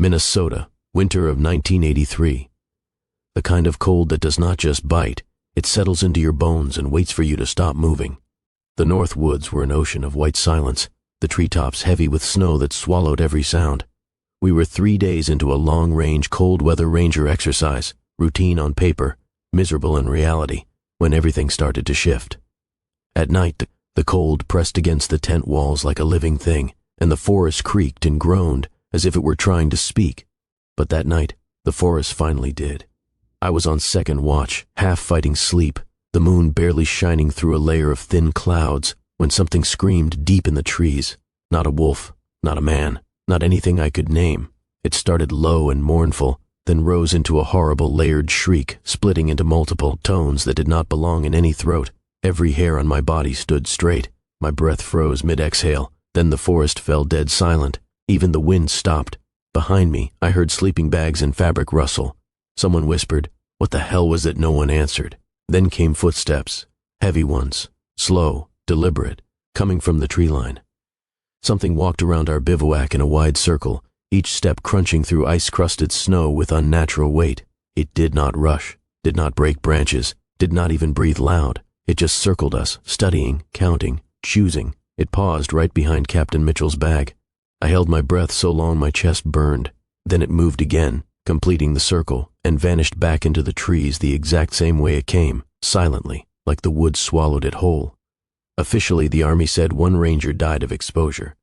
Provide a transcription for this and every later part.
Minnesota, winter of 1983. The kind of cold that does not just bite, it settles into your bones and waits for you to stop moving. The north woods were an ocean of white silence, the treetops heavy with snow that swallowed every sound. We were 3 days into a long-range cold-weather ranger exercise, routine on paper, miserable in reality, when everything started to shift. At night, the cold pressed against the tent walls like a living thing, and the forest creaked and groaned as if it were trying to speak. But that night, the forest finally did. I was on second watch, half fighting sleep, the moon barely shining through a layer of thin clouds, when something screamed deep in the trees. Not a wolf, not a man, not anything I could name. It started low and mournful, then rose into a horrible layered shriek, splitting into multiple tones that did not belong in any throat. Every hair on my body stood straight. My breath froze mid-exhale. Then the forest fell dead silent. Even the wind stopped. Behind me, I heard sleeping bags and fabric rustle. Someone whispered, "What the hell was it?" No one answered. Then came footsteps, heavy ones, slow, deliberate, coming from the tree line. Something walked around our bivouac in a wide circle, each step crunching through ice-crusted snow with unnatural weight. It did not rush, did not break branches, did not even breathe loud. It just circled us, studying, counting, choosing. It paused right behind Captain Mitchell's bag. I held my breath so long my chest burned. Then it moved again, completing the circle, and vanished back into the trees the exact same way it came, silently, like the woods swallowed it whole. Officially, the Army said one ranger died of exposure,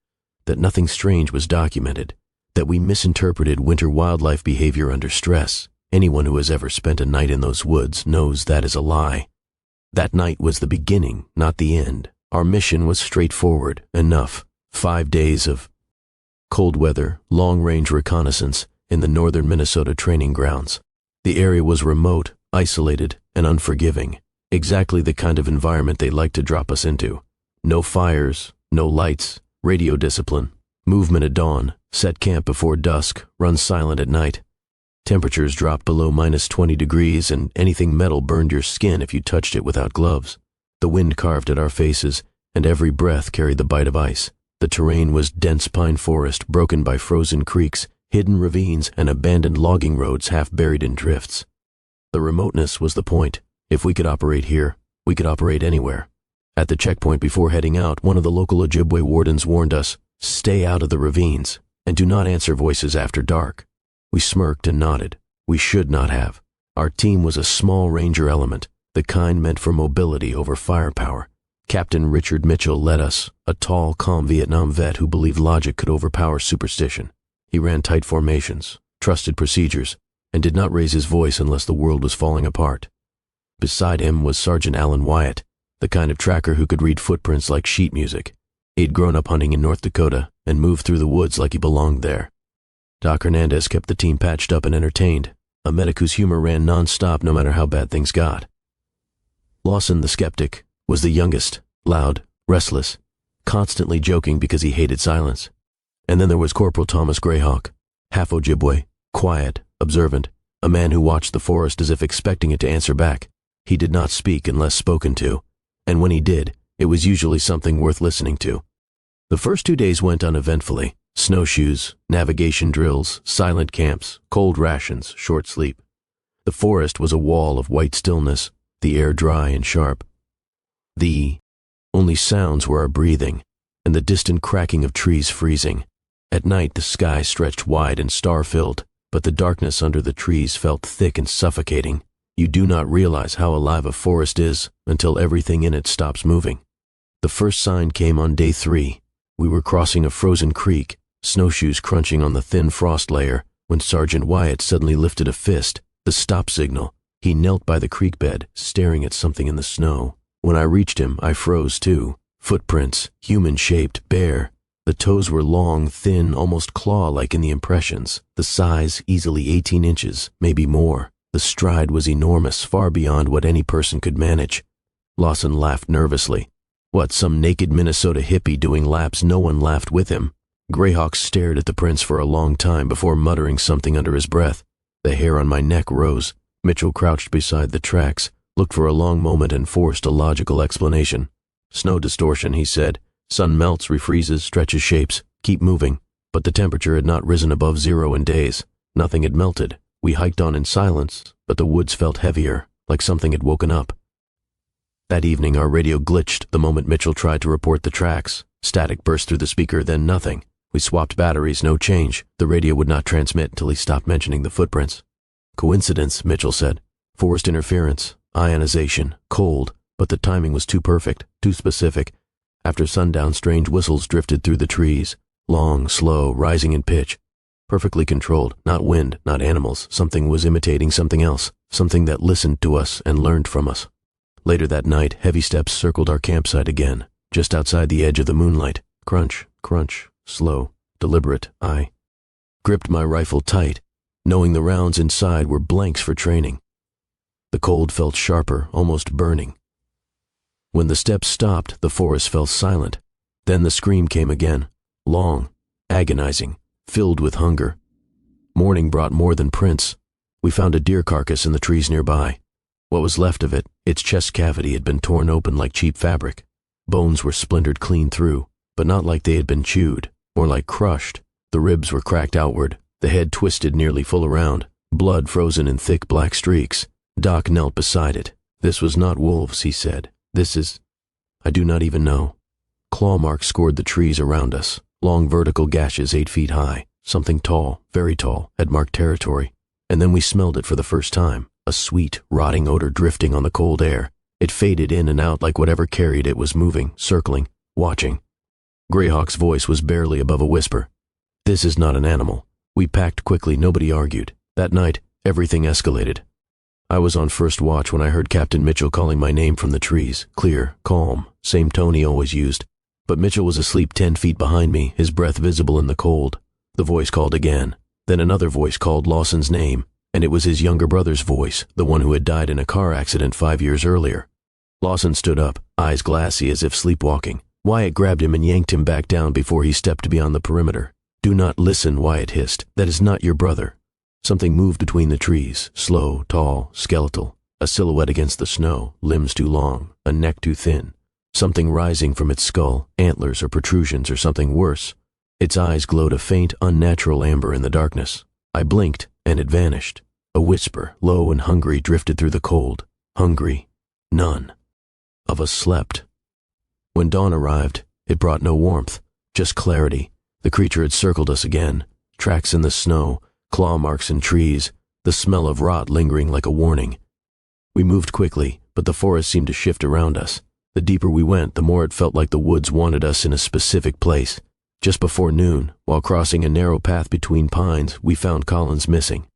that nothing strange was documented, that we misinterpreted winter wildlife behavior under stress. Anyone who has ever spent a night in those woods knows that is a lie. That night was the beginning, not the end. Our mission was straightforward, enough. 5 days of cold weather, long-range reconnaissance in the northern Minnesota training grounds. The area was remote, isolated, and unforgiving. Exactly the kind of environment they like to drop us into. No fires, no lights, radio discipline, movement at dawn, set camp before dusk, run silent at night. Temperatures dropped below -20 degrees and anything metal burned your skin if you touched it without gloves. The wind carved at our faces, and every breath carried the bite of ice. The terrain was dense pine forest broken by frozen creeks, hidden ravines, and abandoned logging roads half buried in drifts. The remoteness was the point. If we could operate here, we could operate anywhere. At the checkpoint before heading out, one of the local Ojibwe wardens warned us, "Stay out of the ravines, and do not answer voices after dark." We smirked and nodded. We should not have. Our team was a small ranger element, the kind meant for mobility over firepower. Captain Richard Mitchell led us, a tall, calm Vietnam vet who believed logic could overpower superstition. He ran tight formations, trusted procedures, and did not raise his voice unless the world was falling apart. Beside him was Sergeant Alan Wyatt, the kind of tracker who could read footprints like sheet music. He'd grown up hunting in North Dakota and moved through the woods like he belonged there. Doc Hernandez kept the team patched up and entertained, a medic whose humor ran non-stop no matter how bad things got. Lawson, the skeptic, was the youngest, loud, restless, constantly joking because he hated silence. And then there was Corporal Thomas Greyhawk, half Ojibwe, quiet, observant, a man who watched the forest as if expecting it to answer back. He did not speak unless spoken to, and when he did, it was usually something worth listening to. The first 2 days went uneventfully. Snowshoes, navigation drills, silent camps, cold rations, short sleep. The forest was a wall of white stillness, the air dry and sharp. The only sounds were our breathing, and the distant cracking of trees freezing. At night the sky stretched wide and star-filled, but the darkness under the trees felt thick and suffocating. You do not realize how alive a forest is until everything in it stops moving. The first sign came on day 3. We were crossing a frozen creek, snowshoes crunching on the thin frost layer, when Sergeant Wyatt suddenly lifted a fist, the stop signal. He knelt by the creek bed, staring at something in the snow. When I reached him, I froze too. Footprints, human-shaped, bare. The toes were long, thin, almost claw-like in the impressions. The size, easily 18 inches, maybe more. The stride was enormous, far beyond what any person could manage. Lawson laughed nervously. What, some naked Minnesota hippie doing laps? No one laughed with him. Greyhawk stared at the prints for a long time before muttering something under his breath. The hair on my neck rose. Mitchell crouched beside the tracks, looked for a long moment and forced a logical explanation. "Snow distortion," he said. "Sun melts, refreezes, stretches shapes. Keep moving." But the temperature had not risen above 0 in days. Nothing had melted. We hiked on in silence, but the woods felt heavier, like something had woken up. That evening our radio glitched the moment Mitchell tried to report the tracks. Static burst through the speaker, then nothing. We swapped batteries, no change. The radio would not transmit until he stopped mentioning the footprints. Coincidence, Mitchell said. Forced interference, ionization, cold, but the timing was too perfect, too specific. After sundown, strange whistles drifted through the trees. Long, slow, rising in pitch. Perfectly controlled, not wind, not animals. Something was imitating something else, something that listened to us and learned from us. Later that night, heavy steps circled our campsite again, just outside the edge of the moonlight. Crunch, crunch, slow, deliberate. I gripped my rifle tight, knowing the rounds inside were blanks for training. The cold felt sharper, almost burning. When the steps stopped, the forest fell silent. Then the scream came again, long, agonizing, filled with hunger. Morning brought more than prints. We found a deer carcass in the trees nearby. What was left of it, its chest cavity had been torn open like cheap fabric. Bones were splintered clean through, but not like they had been chewed, more like crushed. The ribs were cracked outward, the head twisted nearly full around, blood frozen in thick black streaks. Doc knelt beside it. This was not wolves, he said. This is... I do not even know. Claw marks scored the trees around us, long vertical gashes 8 feet high. Something tall, very tall, had marked territory. And then we smelled it for the first time. A sweet, rotting odor drifting on the cold air. It faded in and out like whatever carried it was moving, circling, watching. Greyhawk's voice was barely above a whisper. This is not an animal. We packed quickly, nobody argued. That night, everything escalated. I was on first watch when I heard Captain Mitchell calling my name from the trees. Clear, calm, same tone he always used. But Mitchell was asleep 10 feet behind me, his breath visible in the cold. The voice called again. Then another voice called Lawson's name. And it was his younger brother's voice, the one who had died in a car accident 5 years earlier. Lawson stood up, eyes glassy as if sleepwalking. Wyatt grabbed him and yanked him back down before he stepped beyond the perimeter. Do not listen, Wyatt hissed. That is not your brother. Something moved between the trees, slow, tall, skeletal. A silhouette against the snow, limbs too long, a neck too thin. Something rising from its skull, antlers or protrusions or something worse. Its eyes glowed a faint, unnatural amber in the darkness. I blinked, and it vanished. A whisper, low and hungry, drifted through the cold. Hungry. None of us slept. When dawn arrived, it brought no warmth, just clarity. The creature had circled us again. Tracks in the snow, claw marks in trees, the smell of rot lingering like a warning. We moved quickly, but the forest seemed to shift around us. The deeper we went, the more it felt like the woods wanted us in a specific place. Just before noon, while crossing a narrow path between pines, we found Collins missing.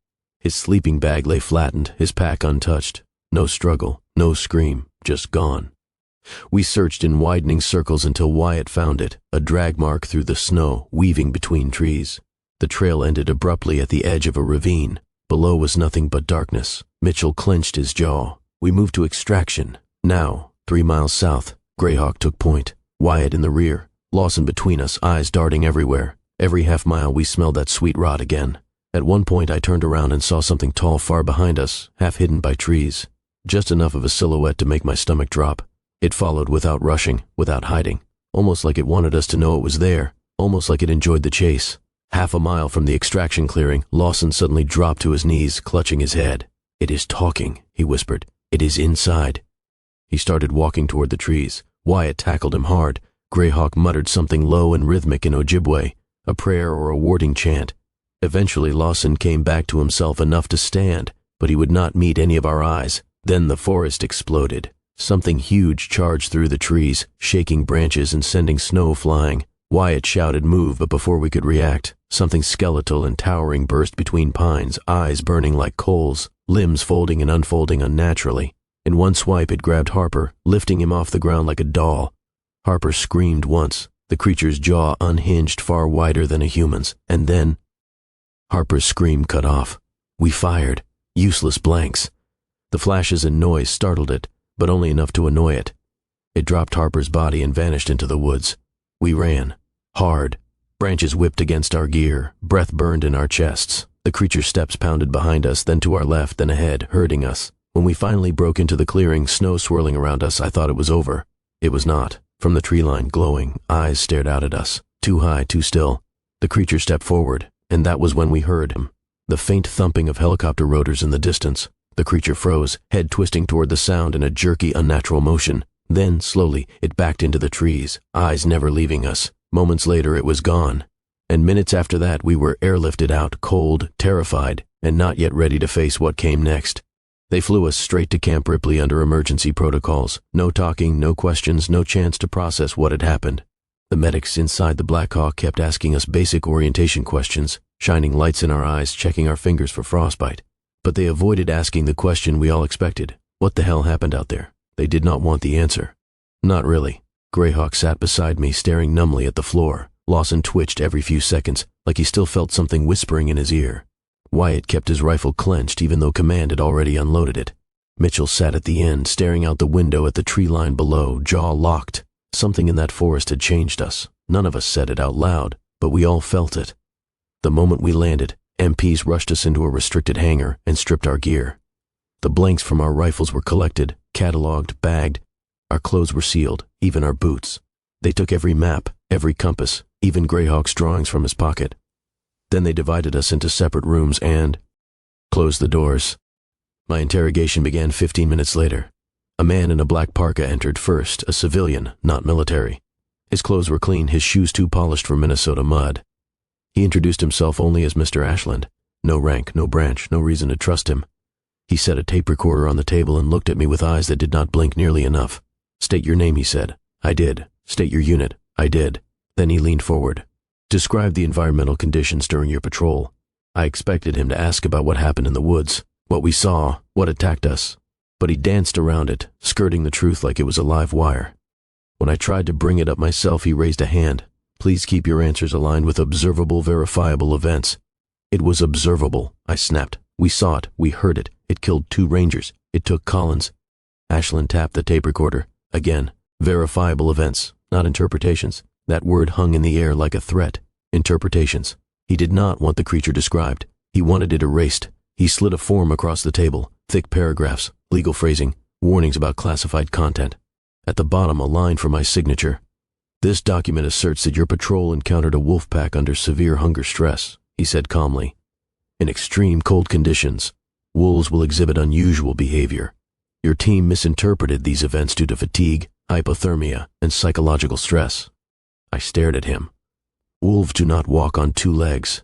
His sleeping bag lay flattened, his pack untouched. No struggle, no scream, just gone. We searched in widening circles until Wyatt found it, a drag mark through the snow, weaving between trees. The trail ended abruptly at the edge of a ravine. Below was nothing but darkness. Mitchell clenched his jaw. We moved to extraction. Now, 3 miles south, Greyhawk took point. Wyatt in the rear. Lawson between us, eyes darting everywhere. Every half-mile we smelled that sweet rot again. At one point I turned around and saw something tall far behind us, half hidden by trees. Just enough of a silhouette to make my stomach drop. It followed without rushing, without hiding. Almost like it wanted us to know it was there. Almost like it enjoyed the chase. Half a mile from the extraction clearing, Lawson suddenly dropped to his knees, clutching his head. It is talking, he whispered. It is inside. He started walking toward the trees. Wyatt tackled him hard. Greyhawk muttered something low and rhythmic in Ojibwe, a prayer or a warding chant. Eventually Lawson came back to himself enough to stand, but he would not meet any of our eyes. Then the forest exploded. Something huge charged through the trees, shaking branches and sending snow flying. Wyatt shouted move, but before we could react, something skeletal and towering burst between pines, eyes burning like coals, limbs folding and unfolding unnaturally. In one swipe it grabbed Harper, lifting him off the ground like a doll. Harper screamed once, the creature's jaw unhinged far wider than a human's, and then... Harper's scream cut off. We fired, useless blanks. The flashes and noise startled it, but only enough to annoy it. It dropped Harper's body and vanished into the woods. We ran, hard. Branches whipped against our gear, breath burned in our chests. The creature's steps pounded behind us, then to our left, then ahead, hurting us. When we finally broke into the clearing, snow swirling around us, I thought it was over. It was not. From the tree line, glowing, eyes stared out at us. Too high, too still. The creature stepped forward, and that was when we heard him. The faint thumping of helicopter rotors in the distance. The creature froze, head twisting toward the sound in a jerky, unnatural motion. Then, slowly, it backed into the trees, eyes never leaving us. Moments later, it was gone. And minutes after that, we were airlifted out, cold, terrified, and not yet ready to face what came next. They flew us straight to Camp Ripley under emergency protocols. No talking, no questions, no chance to process what had happened. The medics inside the Black Hawk kept asking us basic orientation questions, shining lights in our eyes, checking our fingers for frostbite. But they avoided asking the question we all expected. What the hell happened out there? They did not want the answer. Not really. Greyhawk sat beside me, staring numbly at the floor. Lawson twitched every few seconds, like he still felt something whispering in his ear. Wyatt kept his rifle clenched, even though Command had already unloaded it. Mitchell sat at the end, staring out the window at the tree line below, jaw locked. Something in that forest had changed us. None of us said it out loud, but we all felt it. The moment we landed, MPs rushed us into a restricted hangar and stripped our gear. The blanks from our rifles were collected, cataloged, bagged. Our clothes were sealed, even our boots. They took every map, every compass, even Greyhawk's drawings from his pocket. Then they divided us into separate rooms and closed the doors. My interrogation began 15 minutes later. A man in a black parka entered first, a civilian, not military. His clothes were clean, his shoes too polished for Minnesota mud. He introduced himself only as Mr. Ashland. No rank, no branch, no reason to trust him. He set a tape recorder on the table and looked at me with eyes that did not blink nearly enough. "State your name," he said. I did. "State your unit." I did. Then he leaned forward. "Describe the environmental conditions during your patrol." I expected him to ask about what happened in the woods, what we saw, what attacked us. But he danced around it, skirting the truth like it was a live wire. When I tried to bring it up myself, he raised a hand. "Please keep your answers aligned with observable, verifiable events." "It was observable," I snapped. "We saw it. We heard it. It killed 2 Rangers. It took Collins." Ashland tapped the tape recorder. Again, verifiable events, not interpretations. That word hung in the air like a threat. Interpretations. He did not want the creature described. He wanted it erased. He slid a form across the table, thick paragraphs, legal phrasing, warnings about classified content. At the bottom, a line for my signature. "This document asserts that your patrol encountered a wolf pack under severe hunger stress," he said calmly. "In extreme cold conditions, wolves will exhibit unusual behavior. Your team misinterpreted these events due to fatigue, hypothermia, and psychological stress." I stared at him. "Wolves do not walk on 2 legs.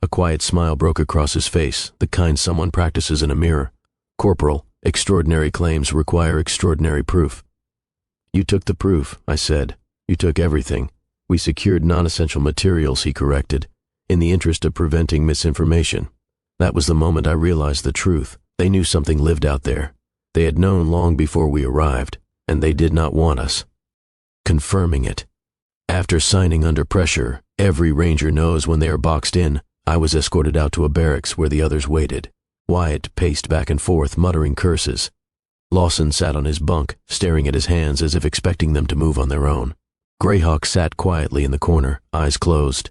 A quiet smile broke across his face, the kind someone practices in a mirror. "Corporal, extraordinary claims require extraordinary proof." "You took the proof," I said. "You took everything. We secured non-essential materials," he corrected, "in the interest of preventing misinformation." That was the moment I realized the truth. They knew something lived out there. They had known long before we arrived, and they did not want us confirming it. After signing under pressure, every Ranger knows when they are boxed in. I was escorted out to a barracks where the others waited. Wyatt paced back and forth, muttering curses. Lawson sat on his bunk, staring at his hands as if expecting them to move on their own. Greyhawk sat quietly in the corner, eyes closed.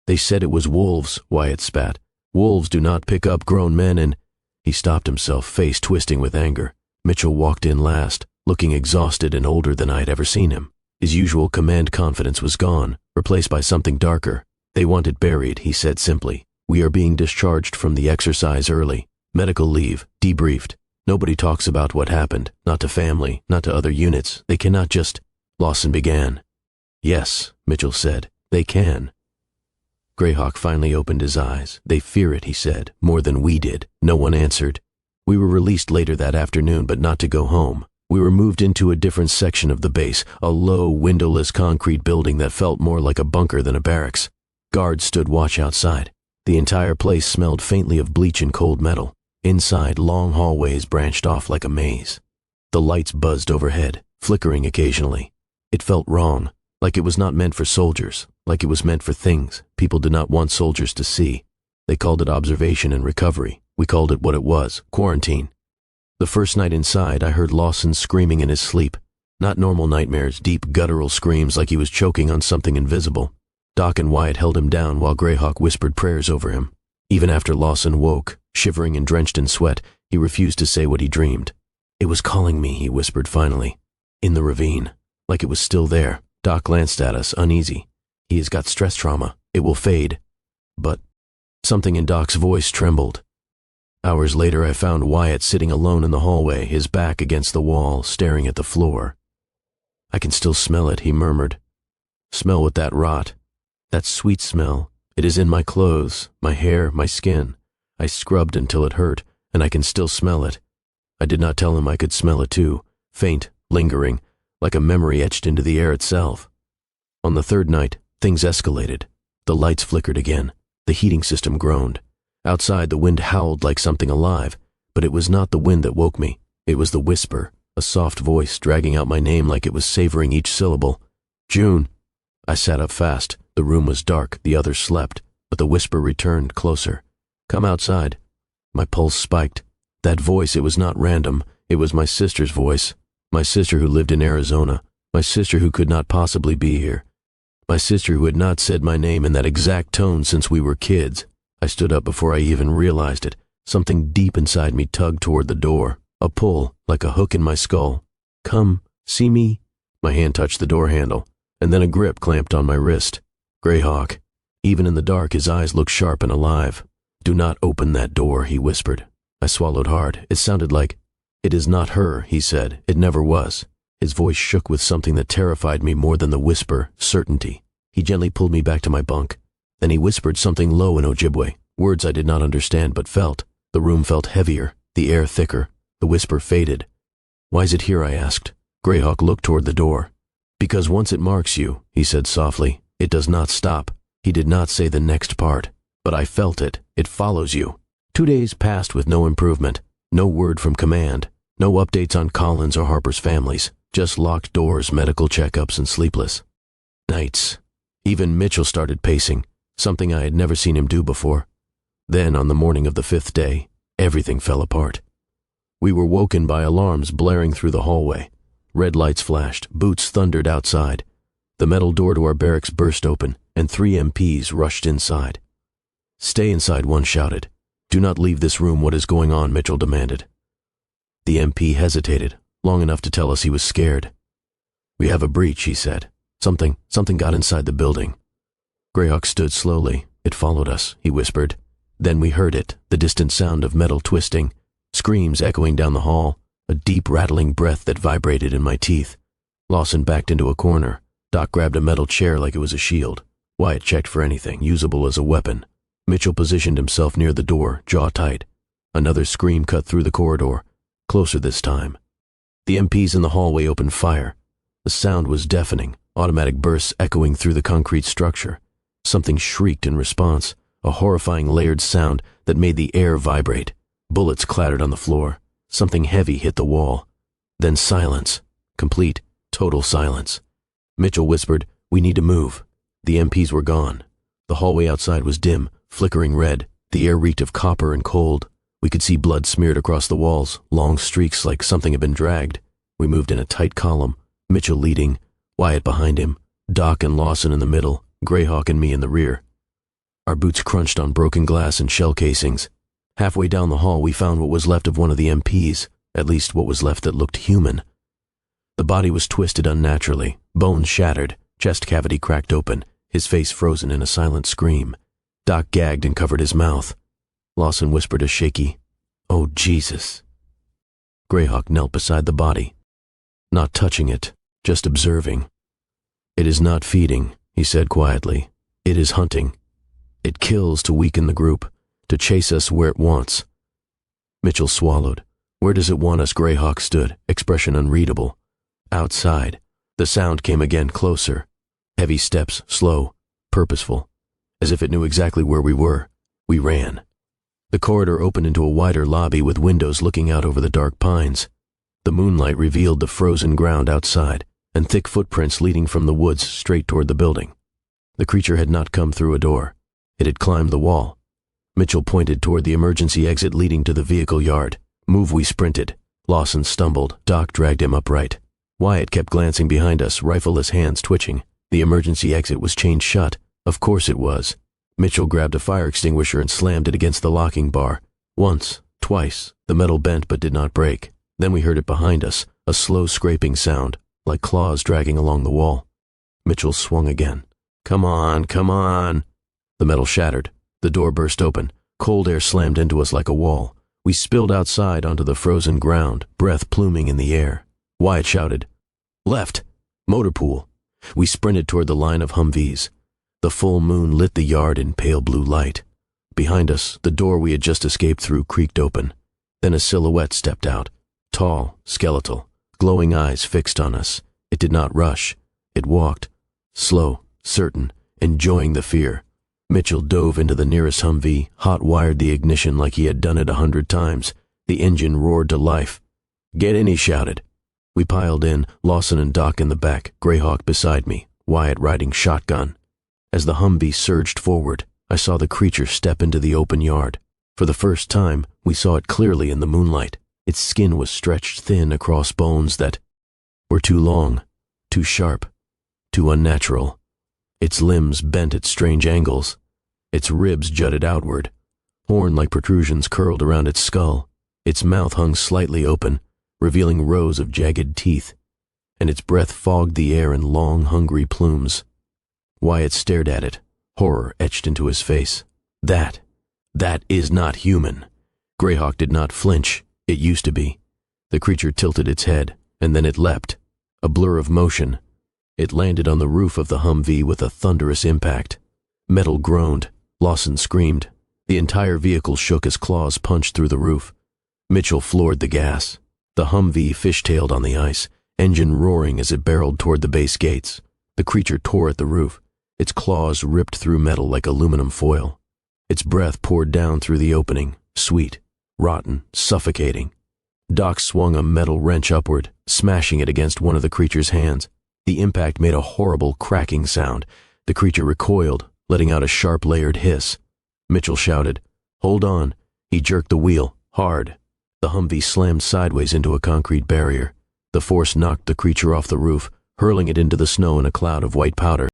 "They said it was wolves," Wyatt spat. "Wolves do not pick up grown men and—" He stopped himself, face twisting with anger. Mitchell walked in last, looking exhausted and older than I had ever seen him. His usual command confidence was gone, replaced by something darker. "They want it buried," he said simply. "We are being discharged from the exercise early. Medical leave, debriefed. Nobody talks about what happened, not to family, not to other units. They cannot just—" Lawson began. "Yes," Mitchell said, "they can." Greyhawk finally opened his eyes. "They fear it," he said, "more than we did." No one answered. We were released later that afternoon, but not to go home. We were moved into a different section of the base, a low, windowless concrete building that felt more like a bunker than a barracks. Guards stood watch outside. The entire place smelled faintly of bleach and cold metal. Inside, long hallways branched off like a maze. The lights buzzed overhead, flickering occasionally. It felt wrong, like it was not meant for soldiers, like it was meant for things people did not want soldiers to see. They called it observation and recovery. We called it what it was, quarantine. The first night inside, I heard Lawson screaming in his sleep. Not normal nightmares, deep guttural screams like he was choking on something invisible. Doc and Wyatt held him down while Greyhawk whispered prayers over him. Even after Lawson woke, shivering and drenched in sweat, he refused to say what he dreamed. "It was calling me," he whispered finally. "In the ravine. Like it was still there." Doc glanced at us, uneasy. "He has got stress trauma." It will fade. But something in Doc's voice trembled. Hours later, I found Wyatt sitting alone in the hallway, his back against the wall, staring at the floor. "I can still smell it," he murmured. "Smell what that rot. That sweet smell. It is in my clothes, my hair, my skin. I scrubbed until it hurt, and I can still smell it." I did not tell him I could smell it too, faint, lingering, like a memory etched into the air itself. On the third night, things escalated. The lights flickered again. The heating system groaned. Outside, the wind howled like something alive, but it was not the wind that woke me. It was the whisper, a soft voice dragging out my name like it was savoring each syllable. "June." I sat up fast. The room was dark, the others slept, but the whisper returned closer. "Come outside." My pulse spiked. That voice, it was not random. It was my sister's voice. My sister who lived in Arizona. My sister who could not possibly be here. My sister who had not said my name in that exact tone since we were kids. I stood up before I even realized it. Something deep inside me tugged toward the door. A pull, like a hook in my skull. "Come, see me." My hand touched the door handle, and then a grip clamped on my wrist. Greyhawk. Even in the dark, his eyes looked sharp and alive. "Do not open that door," he whispered. I swallowed hard. It sounded like, "It is not her," he said. "It never was." His voice shook with something that terrified me more than the whisper, certainty. He gently pulled me back to my bunk. Then he whispered something low in Ojibwe, words I did not understand but felt. The room felt heavier, the air thicker. The whisper faded. "Why is it here?" I asked. Greyhawk looked toward the door. "Because once it marks you," he said softly, "it does not stop." He did not say the next part, but I felt it. It follows you. 2 days passed with no improvement, no word from command, no updates on Collins or Harper's families, just locked doors, medical checkups, and sleepless nights. Even Mitchell started pacing, something I had never seen him do before. Then, on the morning of the 5th day, everything fell apart. We were woken by alarms blaring through the hallway. Red lights flashed, boots thundered outside. The metal door to our barracks burst open, and 3 MPs rushed inside. "Stay inside," one shouted. "Do not leave this room. What is going on?" Mitchell demanded. The MP hesitated, long enough to tell us he was scared. "We have a breach," he said. Something got inside the building." Greyhawk stood slowly. "It followed us," he whispered. Then we heard it, the distant sound of metal twisting, screams echoing down the hall, a deep rattling breath that vibrated in my teeth. Lawson backed into a corner. Doc grabbed a metal chair like it was a shield. Wyatt checked for anything usable as a weapon. Mitchell positioned himself near the door, jaw tight. Another scream cut through the corridor, closer this time. The MPs in the hallway opened fire. The sound was deafening, automatic bursts echoing through the concrete structure. Something shrieked in response, a horrifying layered sound that made the air vibrate. Bullets clattered on the floor. Something heavy hit the wall. Then silence. Complete, total silence. Mitchell whispered, "We need to move." The MPs were gone. The hallway outside was dim, flickering red. The air reeked of copper and cold. We could see blood smeared across the walls, long streaks like something had been dragged. We moved in a tight column, Mitchell leading, Wyatt behind him, Doc and Lawson in the middle, Greyhawk and me in the rear. Our boots crunched on broken glass and shell casings. Halfway down the hall, we found what was left of one of the MPs, at least what was left that looked human. The body was twisted unnaturally, bones shattered, chest cavity cracked open, his face frozen in a silent scream. Doc gagged and covered his mouth. Lawson whispered a shaky, "Oh, Jesus." Greyhawk knelt beside the body, not touching it, just observing. "It is not feeding," he said quietly. "It is hunting. It kills to weaken the group, to chase us where it wants." Mitchell swallowed. "Where does it want us?" Greyhawk stood, expression unreadable. "Outside." The sound came again, closer. Heavy steps, slow, purposeful, as if it knew exactly where we were. We ran. The corridor opened into a wider lobby with windows looking out over the dark pines. The moonlight revealed the frozen ground outside, and thick footprints leading from the woods straight toward the building. The creature had not come through a door. It had climbed the wall. Mitchell pointed toward the emergency exit leading to the vehicle yard. "Move," we sprinted. Lawson stumbled. Doc dragged him upright. Wyatt kept glancing behind us, rifleless hands twitching. The emergency exit was chained shut. Of course it was. Mitchell grabbed a fire extinguisher and slammed it against the locking bar. Once, twice, the metal bent but did not break. Then we heard it behind us, a slow scraping sound, like claws dragging along the wall. Mitchell swung again. Come on. The metal shattered. The door burst open. Cold air slammed into us like a wall. We spilled outside onto the frozen ground, breath pluming in the air. Wyatt shouted, "Left! Motor pool!" We sprinted toward the line of Humvees. The full moon lit the yard in pale blue light. Behind us, the door we had just escaped through creaked open. Then a silhouette stepped out, tall, skeletal, glowing eyes fixed on us. It did not rush. It walked, slow, certain, enjoying the fear. Mitchell dove into the nearest Humvee, hot-wired the ignition like he had done it 100 times. The engine roared to life. "Get in," he shouted. We piled in, Lawson and Doc in the back, Greyhawk beside me, Wyatt riding shotgun. As the Humvee surged forward, I saw the creature step into the open yard. For the first time, we saw it clearly in the moonlight. Its skin was stretched thin across bones that were too long, too sharp, too unnatural. Its limbs bent at strange angles. Its ribs jutted outward. Horn-like protrusions curled around its skull. Its mouth hung slightly open, revealing rows of jagged teeth, and its breath fogged the air in long, hungry plumes. Wyatt stared at it, horror etched into his face. That is not human. Greyhawk did not flinch. It used to be. The creature tilted its head, and then it leapt. A blur of motion. It landed on the roof of the Humvee with a thunderous impact. Metal groaned. Lawson screamed. The entire vehicle shook as claws punched through the roof. Mitchell floored the gas. The Humvee fishtailed on the ice, engine roaring as it barreled toward the base gates. The creature tore at the roof. Its claws ripped through metal like aluminum foil. Its breath poured down through the opening, sweet, rotten, suffocating. Doc swung a metal wrench upward, smashing it against one of the creature's hands. The impact made a horrible cracking sound. The creature recoiled, letting out a sharp layered hiss. Mitchell shouted, "Hold on." He jerked the wheel, hard. The Humvee slammed sideways into a concrete barrier. The force knocked the creature off the roof, hurling it into the snow in a cloud of white powder.